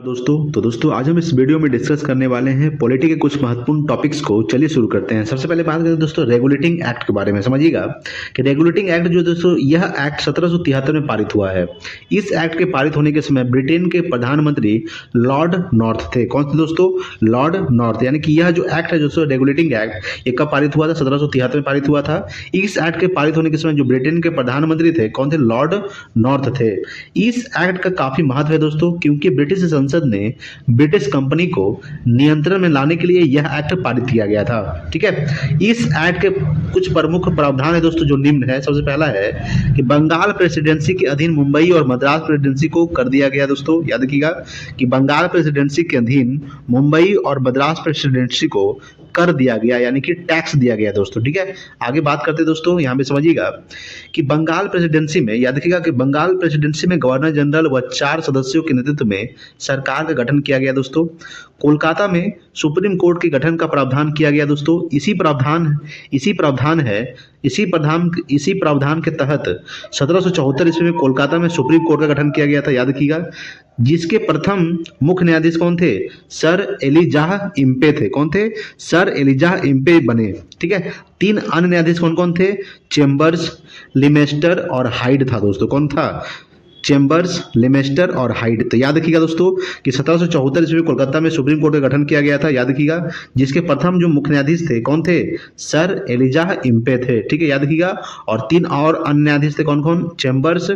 दोस्तों आज हम इस वीडियो में डिस्कस करने वाले हैं पॉलिटी के कुछ महत्वपूर्ण टॉपिक्स को। चलिए शुरू करते हैं। सबसे पहले बात करें दोस्तों रेगुलेटिंग एक्ट के बारे में। समझिएगा कि रेगुलेटिंग एक्ट जो दोस्तों यह एक्ट 1773 में पारित हुआ है। इस एक्ट के पारित होने के समय ब्रिटेन के प्रधानमंत्री लॉर्ड नॉर्थ थे। कौन थे दोस्तों? Lord north. यानी कि यह जो एक्ट है दोस्तों रेगुलेटिंग एक्ट, ये कब पारित हुआ था? 1773 में पारित हुआ था। इस एक्ट के पारित होने के समय जो ब्रिटेन के प्रधानमंत्री थे कौन थे? लॉर्ड नॉर्थ थे। इस एक्ट का काफी महत्व है दोस्तों, क्योंकि ब्रिटिश संसद ने ब्रिटिश कंपनी को नियंत्रण में लाने के लिए यह एक्ट पारित किया गया था। ठीक है। इस एक्ट के कुछ प्रमुख प्रावधान है दोस्तों जो निम्न है। सबसे पहला है कि बंगाल प्रेसिडेंसी के अधीन मुंबई और मद्रास प्रेसिडेंसी को कर दिया गया। दोस्तों याद रखिएगा कि बंगाल प्रेसिडेंसी के अधीन मुंबई और मद्रास प्रेसिडेंसी को कर दिया गया, यानी कि टैक्स दिया गया दोस्तों। ठीक है। आगे बात करते हैं दोस्तों, यहाँ पे समझिएगा कि बंगाल प्रेसिडेंसी में, याद रखिएगा कि बंगाल प्रेसिडेंसी में गवर्नर जनरल व 4 सदस्यों के नेतृत्व में सरकार का गठन किया गया दोस्तों। कोलकाता में सुप्रीम कोर्ट के गठन का प्रावधान किया गया दोस्तों। इसी प्रावधान के तहत 1774 ईस्वी में कोलकाता में सुप्रीम कोर्ट का गठन किया गया था। याद रखिएगा, जिसके प्रथम मुख्य न्यायाधीश कौन थे? सर एलिजाह इम्पे थे। कौन थे? सर एलिजाह इम्पे बने। ठीक है। 3 अन्य न्यायाधीश कौन कौन थे? चेम्बर्स, लिमेस्टर और हाइड था दोस्तों। कौन था? चेम्बर्स, लिमेस्टर और हाइड। तो याद रखिएगा दोस्तों कि 1774 ईस्वी में कोलकाता में सुप्रीम कोर्ट का गठन किया गया था। याद रखिएगा, जिसके प्रथम जो मुख्य न्यायाधीश थे कौन थे? सर एलिजाह इम्पे थे। ठीक है, याद रखिएगा। और 3 और अन्य न्यायाधीश थे कौन कौन? चेम्बर्स,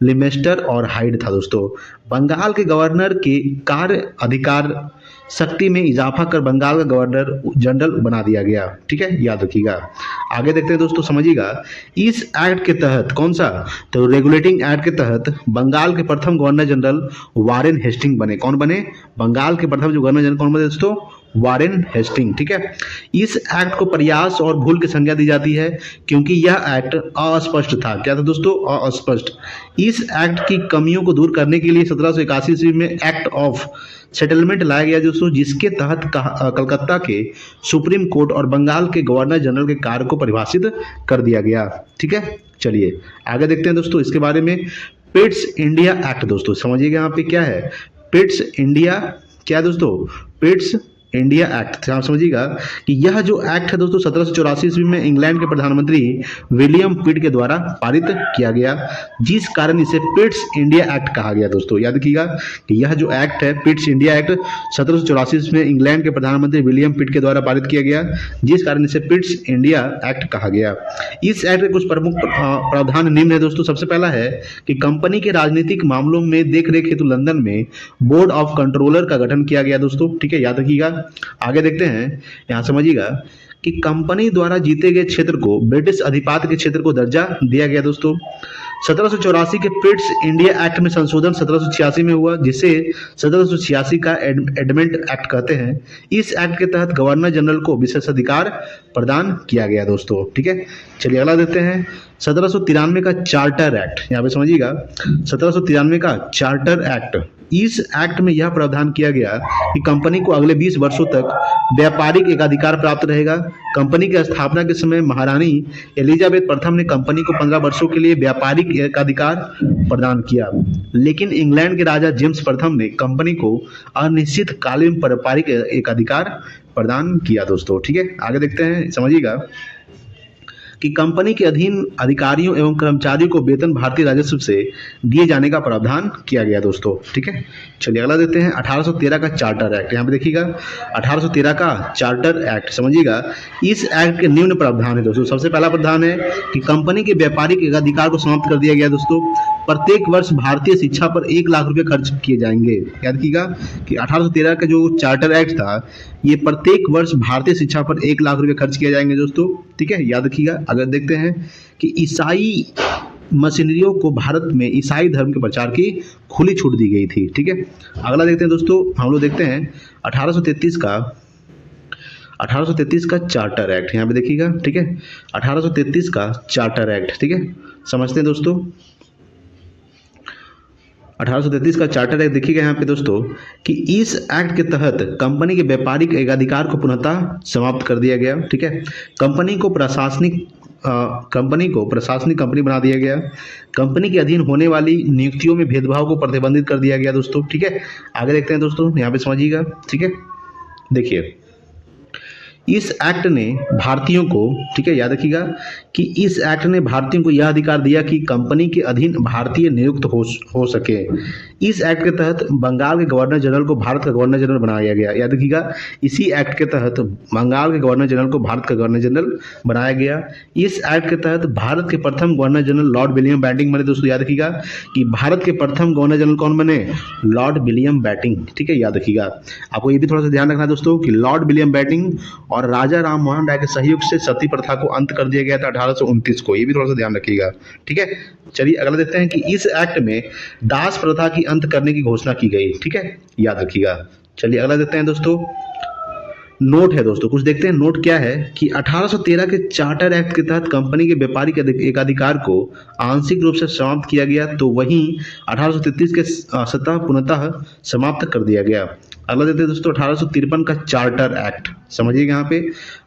लिमेस्टर और हाइड था दोस्तों। बंगाल के गवर्नर के कार्य अधिकार शक्ति में इजाफा कर बंगाल का गवर्नर जनरल बना दिया गया। ठीक है, याद रखिएगा। आगे देखते हैं दोस्तों, समझिएगा इस एक्ट के तहत कौन सा? तो रेगुलेटिंग एक्ट के तहत बंगाल के प्रथम गवर्नर जनरल वारेन हेस्टिंग बने। कौन बने? बंगाल के प्रथम जो गवर्नर जनरल कौन बने दोस्तों? Warren Hastings. ठीक है। इस एक्ट को प्रयास और भूल की संज्ञा दी जाती है, क्योंकि यह एक्ट अस्पष्ट था। क्या था दोस्तों? अस्पष्ट। इस एक्ट की कमियों को दूर करने के लिए 1781 ईस्वी में एक्ट ऑफ सेटलमेंट लाया गया दोस्तों, जिसके तहत कलकत्ता के सुप्रीम कोर्ट और बंगाल के गवर्नर जनरल के कार्य को परिभाषित कर दिया गया। ठीक है। चलिए आगे देखते हैं दोस्तों इसके बारे में। पिट्स इंडिया एक्ट दोस्तों, समझिएगा यहाँ पे क्या है? पिट्स इंडिया, क्या है दोस्तों? Pitt's India act. आप समझिएगा कि यह जो एक्ट है दोस्तों 1784 ईस्वी में इंग्लैंड के प्रधानमंत्री विलियम पिट के द्वारा पारित किया गया, जिस कारण इसे पिट्स इंडिया एक्ट कहा गया दोस्तों। याद रखिएगा कि यह जो एक्ट है पिट्स इंडिया एक्ट 1784 ईस्वी में इंग्लैंड के प्रधानमंत्री विलियम पिट के द्वारा पारित किया गया, जिस कारण इसे पिट्स इंडिया एक्ट कहा गया। इस एक्ट के कुछ प्रमुख प्रावधान निम्न है दोस्तों। सबसे पहला है कि कंपनी के राजनीतिक मामलों में देखरेख हेतु लंदन में बोर्ड ऑफ कंट्रोलर का गठन किया गया दोस्तों। ठीक है, याद रखिएगा। आगे देखते हैं, यहां समझिएगा कि कंपनी द्वारा जीते गए क्षेत्र को ब्रिटिश अधिपात के क्षेत्र को दर्जा दिया गया दोस्तों। 1784 के पिट्स इंडिया एक्ट में संशोधन 1786 में हुआ, जिसे 1786 का एडमेंट एक्ट कहते हैं। इस एक्ट के तहत गवर्नर जनरल को विशेषाधिकार प्रदान किया गया दोस्तों। ठीक है। चलिए अगला देखते हैं 1793 का चार्टर एक्ट। यहाँ पे समझिएगा 1793 का चार्टर एक्ट। इस एक्ट में यह प्रावधान किया गया कि कंपनी को अगले 20 वर्षों तक व्यापारिक एकाधिकार प्राप्त रहेगा। कंपनी की स्थापना के समय महारानी एलिजाबेथ प्रथम ने कंपनी को 15 वर्षों के लिए व्यापारिक एकाधिकार प्रदान किया, लेकिन इंग्लैंड के राजा जेम्स प्रथम ने कंपनी को अनिश्चित कालीन व्यापारिक एकाधिकार प्रदान किया दोस्तों। ठीक है। आगे देखते हैं, समझिएगा कि कंपनी के अधीन अधिकारियों एवं कर्मचारियों को वेतन भारतीय राजस्व से दिए जाने का प्रावधान किया गया दोस्तों। ठीक है। चलिए अगला देते हैं 1813 का चार्टर एक्ट। यहाँ पे देखिएगा 1813 का चार्टर एक्ट। समझिएगा इस एक्ट के निम्न प्रावधान है दोस्तों। सबसे पहला प्रावधान है कि कंपनी के व्यापारिक एकाधिकार को समाप्त कर दिया गया दोस्तों। प्रत्येक वर्ष भारतीय शिक्षा पर 1 लाख रुपए खर्च किए जाएंगे। याद रखिएगा कि 1813 का जो चार्टर एक्ट था, ये प्रत्येक वर्ष भारतीय शिक्षा पर 1 लाख रुपए खर्च किए जाएंगे दोस्तों। ठीक है, याद रखिएगा। अगर देखते हैं कि ईसाई मशीनरियों को भारत में ईसाई धर्म के प्रचार की खुली छूट दी गई थी। ठीक है। अगला देखते हैं दोस्तों, हम लोग देखते हैं 1833 का चार्टर एक्ट। यहाँ पे देखिएगा। ठीक है, 1833 का चार्टर एक्ट। ठीक है, समझते हैं दोस्तों। 1833 का चार्टर एक्ट देखिएगा यहाँ पे दोस्तों कि इस एक्ट के तहत कंपनी के व्यापारिक एकाधिकार को पुनः समाप्त कर दिया गया। ठीक है। कंपनी को प्रशासनिक कंपनी को प्रशासनिक कंपनी बना दिया गया। कंपनी के अधीन होने वाली नियुक्तियों में भेदभाव को प्रतिबंधित कर दिया गया दोस्तों। ठीक है, आगे देखते हैं दोस्तों, यहाँ पे समझिएगा। ठीक है, देखिए इस एक्ट ने भारतीयों को, ठीक है, याद रखिएगा कि इस एक्ट ने भारतीयों को यह अधिकार दिया कि कंपनी के अधीन भारतीय नियुक्त हो सके। इस एक्ट के तहत बंगाल के गवर्नर जनरल को भारत का गवर्नर जनरल बनाया गया। याद रखिएगा, इसी एक्ट के तहत बंगाल के गवर्नर जनरल को भारत का गवर्नर जनरल बनाया गया। इस एक्ट के तहत भारत के प्रथम governor general Lord William Bentinck बने। दोस्तों याद रखिएगा कि भारत के प्रथम गवर्नर जनरल कौन बने? Lord William Bentinck. ठीक है, याद रखिएगा। आपको ये भी थोड़ा सा ध्यान रखना है दोस्तों कि लॉर्ड विलियम बेंटिंक और राजा राम मोहन राय के सहयोग से सती प्रथा को अंत कर दिया गया था 1829 को। ये भी थोड़ा सा ध्यान रखिएगा। ठीक है, चलिए अगला देखते हैं कि इस एक्ट में दास प्रथा की अंत करने की घोषणा की गई। ठीक है, याद रखिएगा। चलिए अगला देखते हैं दोस्तों, नोट है दोस्तों, कुछ देखते हैं। नोट क्या है कि 1813 के चार्टर एक्ट के तहत कंपनी के व्यापारिक एकाधिकार को आंशिक रूप से समाप्त किया गया, तो वहीं 1833 के सतह पुनः समाप्त कर दिया गया। अगला देखते हैं दोस्तों 1853 का चार्टर एक्ट। समझिएगा यहाँ पे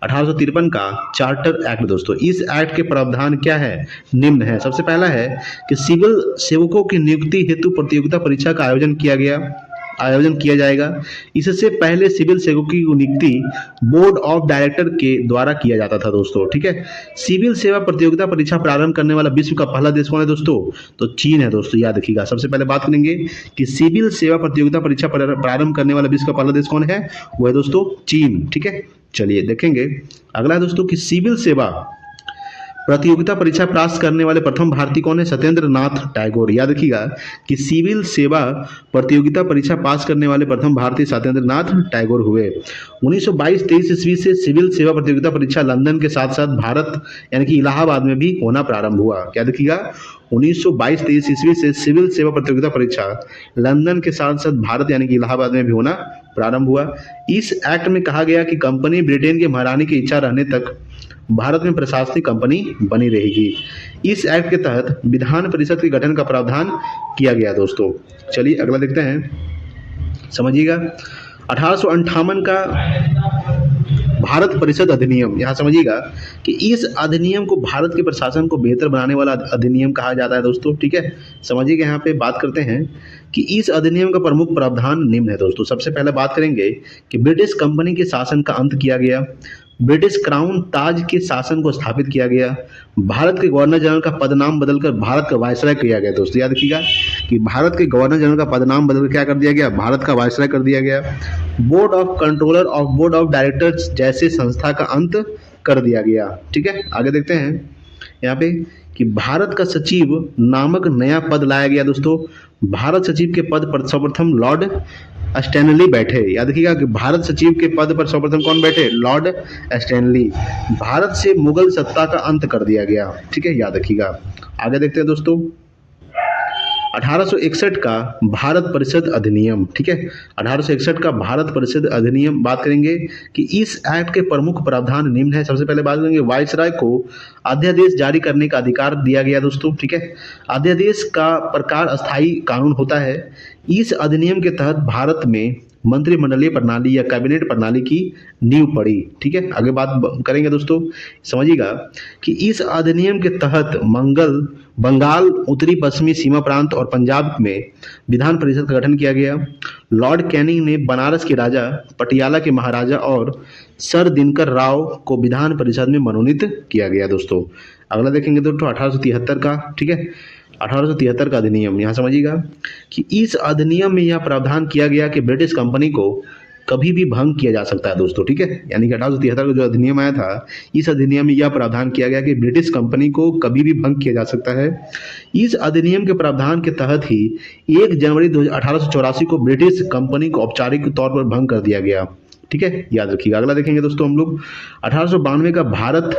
1853 का चार्टर एक्ट दोस्तों। इस एक्ट के प्रावधान क्या है? निम्न है। सबसे पहला है कि सिविल सेवकों की नियुक्ति हेतु प्रतियोगिता परीक्षा का आयोजन किया जाएगा। इससे पहले सिविल सेवकों की नियुक्ति बोर्ड ऑफ डायरेक्टर के द्वारा किया जाता था दोस्तों। ठीक है, सिविल सेवा प्रतियोगिता परीक्षा प्रारंभ करने वाला विश्व का पहला देश कौन है दोस्तों? तो चीन है दोस्तों। याद रखिएगा, सबसे पहले बात करेंगे कि सिविल सेवा प्रतियोगिता परीक्षा प्रारंभ करने वाला विश्व का पहला देश कौन है? वो है दोस्तों चीन। ठीक है, चलिए देखेंगे अगला है दोस्तों कि सिविल सेवा प्रतियोगिता परीक्षा पास करने वाले प्रथम भारतीय कौन है? सत्येंद्र नाथ टैगोर। याद रखिएगा कि सिविल सेवा प्रतियोगिता परीक्षा पास करने वाले प्रथम भारतीय सत्येंद्र नाथ टैगोर हुए। 1922-23 ईस्वी से सिविल सेवा प्रतियोगिता परीक्षा लंदन के साथ साथ भारत यानी कि इलाहाबाद में भी होना प्रारंभ हुआ। याद रखिएगा 1922-23 ईस्वी से सिविल सेवा प्रतियोगिता परीक्षा लंदन के साथ साथ भारत यानी कि इलाहाबाद में भी होना प्रारंभ हुआ। इस एक्ट में कहा गया कि कंपनी ब्रिटेन के महारानी की इच्छा रहने तक भारत में प्रशासनिक कंपनी बनी रहेगी। इस एक्ट के तहत विधान परिषद के गठन का प्रावधान किया गया दोस्तों। चलिए अगला देखते हैं, समझिएगा 1858 का भारत परिषद अधिनियम। यहाँ समझिएगा कि इस अधिनियम को भारत के प्रशासन को बेहतर बनाने वाला अधिनियम कहा जाता है दोस्तों। ठीक है, समझिएगा यहाँ पे बात करते हैं कि इस अधिनियम का प्रमुख प्रावधान निम्न है दोस्तों। सबसे पहले बात करेंगे कि ब्रिटिश कंपनी के शासन का अंत किया गया, ब्रिटिश क्राउन ताज के शासन को स्थापित किया गया, भारत के गवर्नर जनरल का पदनाम बदलकर भारत का वायसराय किया गया दोस्तों। याद रखिएगा कि भारत के गवर्नर जनरल का पदनाम बदलकर क्या कर दिया गया? भारत का वायसराय कर दिया गया। बोर्ड ऑफ कंट्रोलर और बोर्ड ऑफ डायरेक्टर्स जैसे संस्था का अंत कर दिया गया। ठीक है, आगे देखते हैं यहाँ पे कि भारत का सचिव नामक नया पद लाया गया दोस्तों। भारत सचिव के पद पर सर्वप्रथम लॉर्ड स्टैनली बैठे। याद रखिएगा कि भारत सचिव के पद पर सर्वप्रथम कौन बैठे? Lord Stanley. भारत से मुगल सत्ता का अंत कर दिया गया। ठीक है, याद रखिएगा। आगे देखते हैं दोस्तों 1861 का भारत परिषद अधिनियम। ठीक है, 1861 का भारत परिषद अधिनियम बात करेंगे कि इस एक्ट के प्रमुख प्रावधान निम्न है। सबसे पहले बात करेंगे वायसराय को अध्यादेश जारी करने का अधिकार दिया गया दोस्तों। ठीक है, अध्यादेश का प्रकार अस्थायी कानून होता है। इस अधिनियम के तहत भारत में मंत्रिमंडलीय प्रणाली या कैबिनेट प्रणाली की नींव पड़ी। ठीक है, आगे बात करेंगे दोस्तों। समझिएगा कि इस अधिनियम के तहत बंगाल, उत्तरी पश्चिमी सीमा प्रांत और पंजाब में विधान परिषद का गठन किया गया। लॉर्ड कैनिंग ने बनारस के राजा, पटियाला के महाराजा और सर दिनकर राव को विधान परिषद में मनोनीत किया गया दोस्तों। अगला देखेंगे दोस्तों 1873 का। ठीक है, 1873 का अधिनियम। यहाँ समझिएगा कि इस अधिनियम में यह प्रावधान किया गया कि ब्रिटिश कंपनी को कभी भी भंग किया जा सकता है दोस्तों। ठीक है, यानी कि 1873 का जो अधिनियम आया था, इस अधिनियम में यह प्रावधान किया गया कि ब्रिटिश कंपनी को कभी भी भंग किया जा सकता है। इस अधिनियम के प्रावधान के तहत ही 1 जनवरी 1884 को ब्रिटिश कंपनी को औपचारिक तौर पर भंग कर दिया गया। ठीक है, याद रखिएगा। अगला देखेंगे दोस्तों हम लोग 1892 का भारत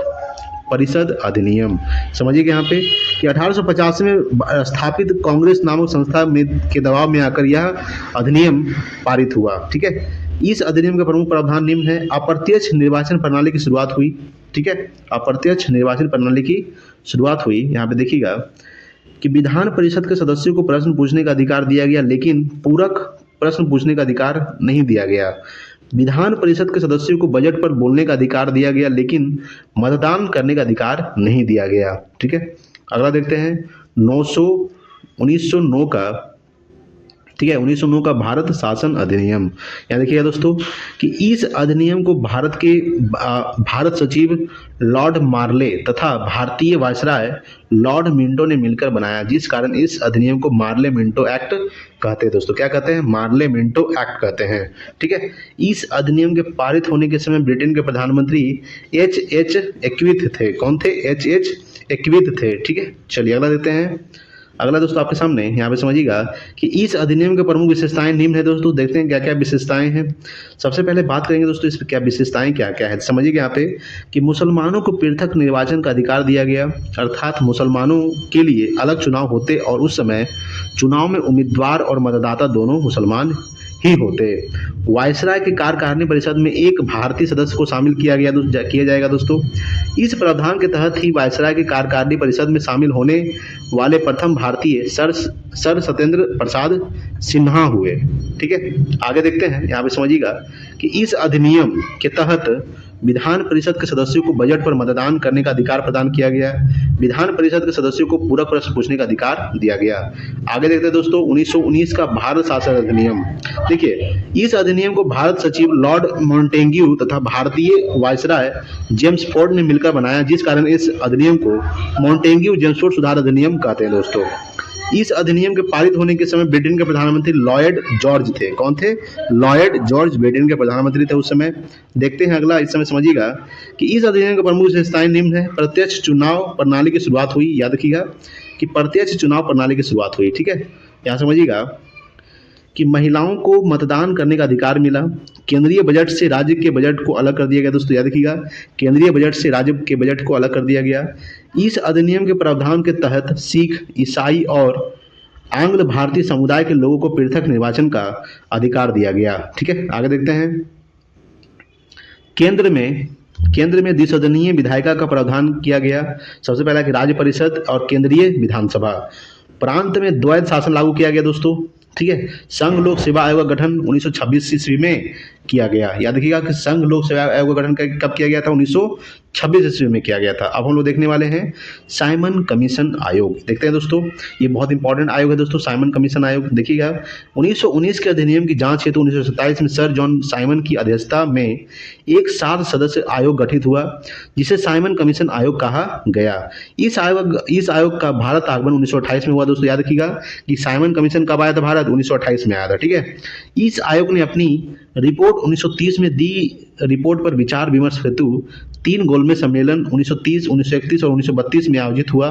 परिषद अधिनियम। समझिएगा यहाँ पे कि 1885 में स्थापित कांग्रेस नामक संस्था के दबाव में आकर यह अधिनियम पारित हुआ। ठीक है, इस अधिनियम का प्रमुख प्रावधान निम्न है। अप्रत्यक्ष निर्वाचन प्रणाली की शुरुआत हुई। ठीक है, अप्रत्यक्ष निर्वाचन प्रणाली की शुरुआत हुई। यहाँ पे देखिएगा कि विधान परिषद के सदस्यों को प्रश्न पूछने का अधिकार दिया गया, लेकिन पूरक प्रश्न पूछने का अधिकार नहीं दिया गया। विधान परिषद के सदस्यों को बजट पर बोलने का अधिकार दिया गया, लेकिन मतदान करने का अधिकार नहीं दिया गया। ठीक है, अगला देखते हैं 1909 का, ठीक है, 1909 का भारत शासन अधिनियम। यहाँ देखिएगा दोस्तों कि इस अधिनियम को भारत सचिव लॉर्ड मार्ले तथा भारतीय वायसराय लॉर्ड मिंटो ने मिलकर बनाया, जिस कारण इस अधिनियम को मार्ले मिंटो एक्ट कहते हैं। दोस्तों क्या कहते हैं? मार्ले मिंटो एक्ट कहते हैं। ठीक है, इस अधिनियम के पारित होने के समय ब्रिटेन के प्रधानमंत्री एच एक्विथ थे। कौन थे? एच एक्विथ थे। ठीक है, चलिए अगला देते हैं। अगला दोस्तों आपके सामने यहाँ पे समझिएगा कि इस अधिनियम के प्रमुख विशेषताएं निम्न है। दोस्तों देखते हैं क्या क्या विशेषताएं हैं। सबसे पहले बात करेंगे दोस्तों इस पर क्या विशेषताएं क्या क्या है। समझिएगा यहाँ पे कि मुसलमानों को पृथक निर्वाचन का अधिकार दिया गया, अर्थात मुसलमानों के लिए अलग चुनाव होते और उस समय चुनाव में उम्मीदवार और मतदाता दोनों मुसलमान ही होते। वायसराय के कार्यकारिणी परिषद में एक भारतीय सदस्य को शामिल किया जाएगा। दोस्तों इस प्रावधान के तहत ही वायसराय के कार्यकारिणी परिषद में शामिल होने वाले प्रथम भारतीय सर सत्येंद्र प्रसाद सिन्हा हुए। ठीक है, आगे देखते हैं। यहाँ पे समझिएगा कि इस अधिनियम के तहत विधान परिषद के सदस्यों को बजट पर मतदान करने का अधिकार प्रदान किया गया। विधान परिषद के सदस्यों को पूरक प्रश्न पूछने का अधिकार दिया गया। आगे देखते हैं दोस्तों 1919 का भारत शासन अधिनियम। देखिए, इस अधिनियम को भारत सचिव लॉर्ड मॉन्टेग्यू तथा भारतीय वायसराय जेम्स फोर्ड ने मिलकर बनाया, जिस कारण इस अधिनियम को मॉन्टेग्यू जेम्सफोर्ड सुधार अधिनियम कहते हैं। दोस्तों इस अधिनियम के पारित होने के समय ब्रिटेन के प्रधानमंत्री लॉयड जॉर्ज थे। कौन थे? लॉयड जॉर्ज ब्रिटेन के प्रधानमंत्री थे उस समय। देखते हैं अगला। इस समय समझिएगा कि इस अधिनियम के प्रमुख विशेषताएं निम्न है। प्रत्यक्ष चुनाव प्रणाली की शुरुआत हुई। याद रखिएगा कि प्रत्यक्ष चुनाव प्रणाली की शुरुआत हुई। ठीक है, यहाँ समझिएगा कि महिलाओं को मतदान करने का अधिकार मिला। केंद्रीय बजट से राज्य के बजट को अलग कर दिया गया। दोस्तों याद रखिएगा, केंद्रीय बजट से राज्य के बजट को अलग कर दिया गया। इस अधिनियम के प्रावधान के तहत सिख, ईसाई और आंग्ल भारतीय समुदाय के लोगों को पृथक निर्वाचन का अधिकार दिया गया। ठीक है, आगे देखते हैं। केंद्र में द्विसदनीय विधायिका का प्रावधान किया गया। सबसे पहला कि राज्य परिषद और केंद्रीय विधानसभा। प्रांत में द्वैध शासन लागू किया गया। दोस्तों ठीक है, संघ लोक सेवा आयोग का गठन 1926 ईस्वी में किया गया। याद रखिएगा कि संघ लोक सेवा आयोग का गठन कब किया गया था? 1926 ईस्वी में किया गया था। अब हम लोग देखने वाले हैं साइमन कमीशन आयोग। देखते हैं दोस्तों, ये बहुत इंपॉर्टेंट आयोग है दोस्तों, साइमन कमीशन आयोग। देखिएगा 1919 के अधिनियम की जांच हेतु 1927 में सर जॉन साइमन की अध्यक्षता में एक 7 सदस्य आयोग गठित हुआ, जिसे साइमन कमीशन आयोग कहा गया। इस आयोग का भारत आगमन 1928 में हुआ। दोस्तों याद रखिएगा कि साइमन कमीशन कब आया था? भारत 1928 में आया था। ठीक है, इस आयोग ने अपनी रिपोर्ट 1930 में दी। रिपोर्ट पर विचार विमर्श हेतु 3 गोलमेज सम्मेलन 1930, 1931 और 1932 में आयोजित हुआ,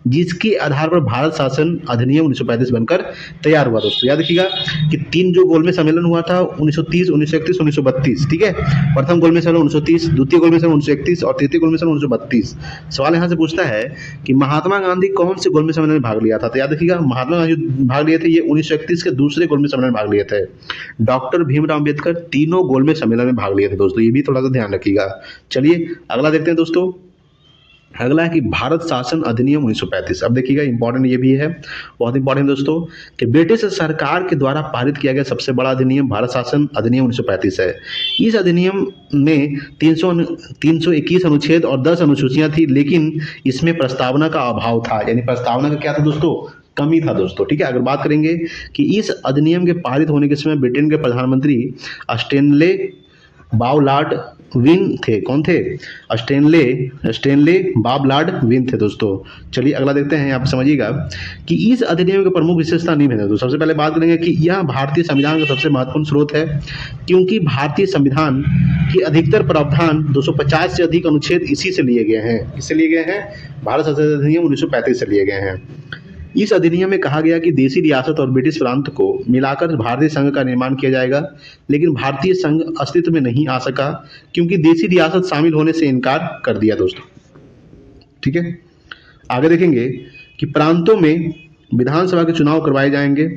जिसके आधार पर भारत शासन अधिनियम 1935 बनकर तैयार हुआ। दोस्तों याद रखिएगा कि 3 जो गोलमेज सम्मेलन हुआ था 1930, 1931, 1932। ठीक है, प्रथम गोलमेज सम्मेलन 1930, द्वितीय गोलमेज सम्मेलन 1931 और तृतीय गोलमेज सम्मेलन 1932। सवाल यहाँ से पूछता है कि महात्मा गांधी कौन से गोलमेज सम्मेलन में भाग लिया था? तो याद रखिएगा महात्मा गांधी भाग लिए थे ये 1931 के दूसरे गोलमेज सम्मेलन में भाग लिए थे। डॉक्टर भीमराव अम्बेडकर तीनों गोलमेज सम्मेलन में भाग लिए थे। दोस्तों ये भी थोड़ा सा ध्यान रखिएगा। चलिए अगला देखते हैं दोस्तों। अगला है कि भारत शासन अधिनियम 1935। अब देखिएगा इंपॉर्टेंट ये भी है, बहुत इंपॉर्टेंट दोस्तों, कि ब्रिटिश सरकार के द्वारा पारित किया गया सबसे बड़ा अधिनियम भारत शासन अधिनियम 1935 है। इस अधिनियम में 321 अनुच्छेद और 10 अनुसूचियां थी, लेकिन इसमें प्रस्तावना का अभाव था। यानी प्रस्तावना का क्या था दोस्तों? कमी था दोस्तों। ठीक है, अगर बात करेंगे कि इस अधिनियम के पारित होने के समय ब्रिटेन के प्रधानमंत्री स्टैनले बावलार्ड विन थे। कौन थे? स्टैनले बावलार्ड विन थे। दोस्तों चलिए अगला देखते हैं। आप समझिएगा कि इस अधिनियम के प्रमुख विशेषता निम्न है। तो सबसे पहले बात करेंगे कि यह भारतीय संविधान का सबसे महत्वपूर्ण स्रोत है, क्योंकि भारतीय संविधान के अधिकतर प्रावधान 250 से अधिक अनुच्छेद इसी से लिए गए हैं। किससे लिए गए हैं? भारत शासन अधिनियम 1935 से लिए गए हैं। इस अधिनियम में कहा गया कि देशी रियासत और ब्रिटिश प्रांत को मिलाकर भारतीय संघ का निर्माण किया जाएगा, लेकिन भारतीय संघ अस्तित्व में नहीं आ सका क्योंकि देशी रियासत शामिल होने से इनकार कर दिया। दोस्तों ठीक है, आगे देखेंगे कि प्रांतों में विधानसभा के चुनाव करवाए जाएंगे।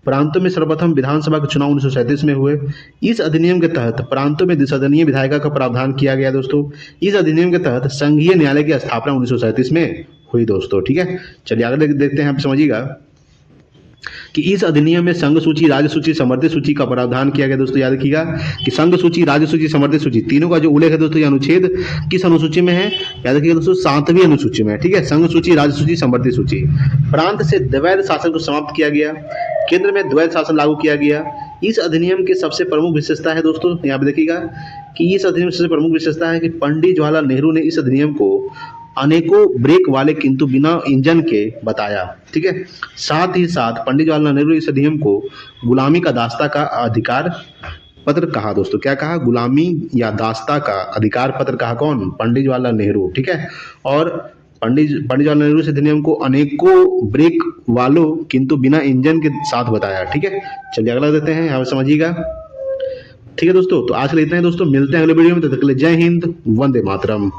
प्रांतों में सर्वप्रथम विधानसभा के चुनाव 1937 में हुए। इस अधिनियम के तहत प्रांतों में द्विसदनीय विधायिका का प्रावधान किया गया। दोस्तों इस अधिनियम के तहत संघीय न्यायालय की स्थापना 1937 में हुई। दोस्तों ठीक है, चलिए आगे देखते हैं। आप समझिएगा कि इस अधिनियम में संघ सूची, राज्य सूची, समवर्ती सूची का प्रावधान किया गया। दोस्तों याद रखिएगा कि संघ सूची, राज्य सूची, समवर्ती सूची तीनों का जो उल्लेख है दोस्तों, ये अनुच्छेद किस अनुसूची में है? याद रखिएगा दोस्तों 7वीं अनुसूची में है। ठीक है, संघ सूची, राज्य सूची, समवर्ती सूची। प्रांत से द्वैध शासन को समाप्त किया गया, केंद्र में द्वैध शासन लागू किया गया। इस अधिनियम की सबसे प्रमुख विशेषता है दोस्तों, यहाँ पे देखिएगा कि इस अधिनियम की सबसे प्रमुख विशेषता है कि पंडित जवाहरलाल नेहरू ने इस अधिनियम को अनेकों ब्रेक वाले किंतु बिना इंजन के बताया। ठीक है, साथ ही साथ पंडित जवाहरलाल नेहरू ने इस अधिनियम को गुलामी का दास्ता का अधिकार पत्र कहा। दोस्तों क्या कहा? गुलामी या दास्ता का अधिकार पत्र कहा। कौन? पंडित जवाहरलाल नेहरू। ठीक है, और पंडित जवाहरलाल नेहरू इस अधिनियम को अनेकों ब्रेक वालों किंतु बिना इंजन के साथ बताया। ठीक है, चलिए अगला देते हैं, यहाँ पे समझिएगा। ठीक है दोस्तों, तो आज के लिए इतना ही दोस्तों, मिलते हैं अगले वीडियो में। तब तक के लिए जय हिंद, वंदे मातरम।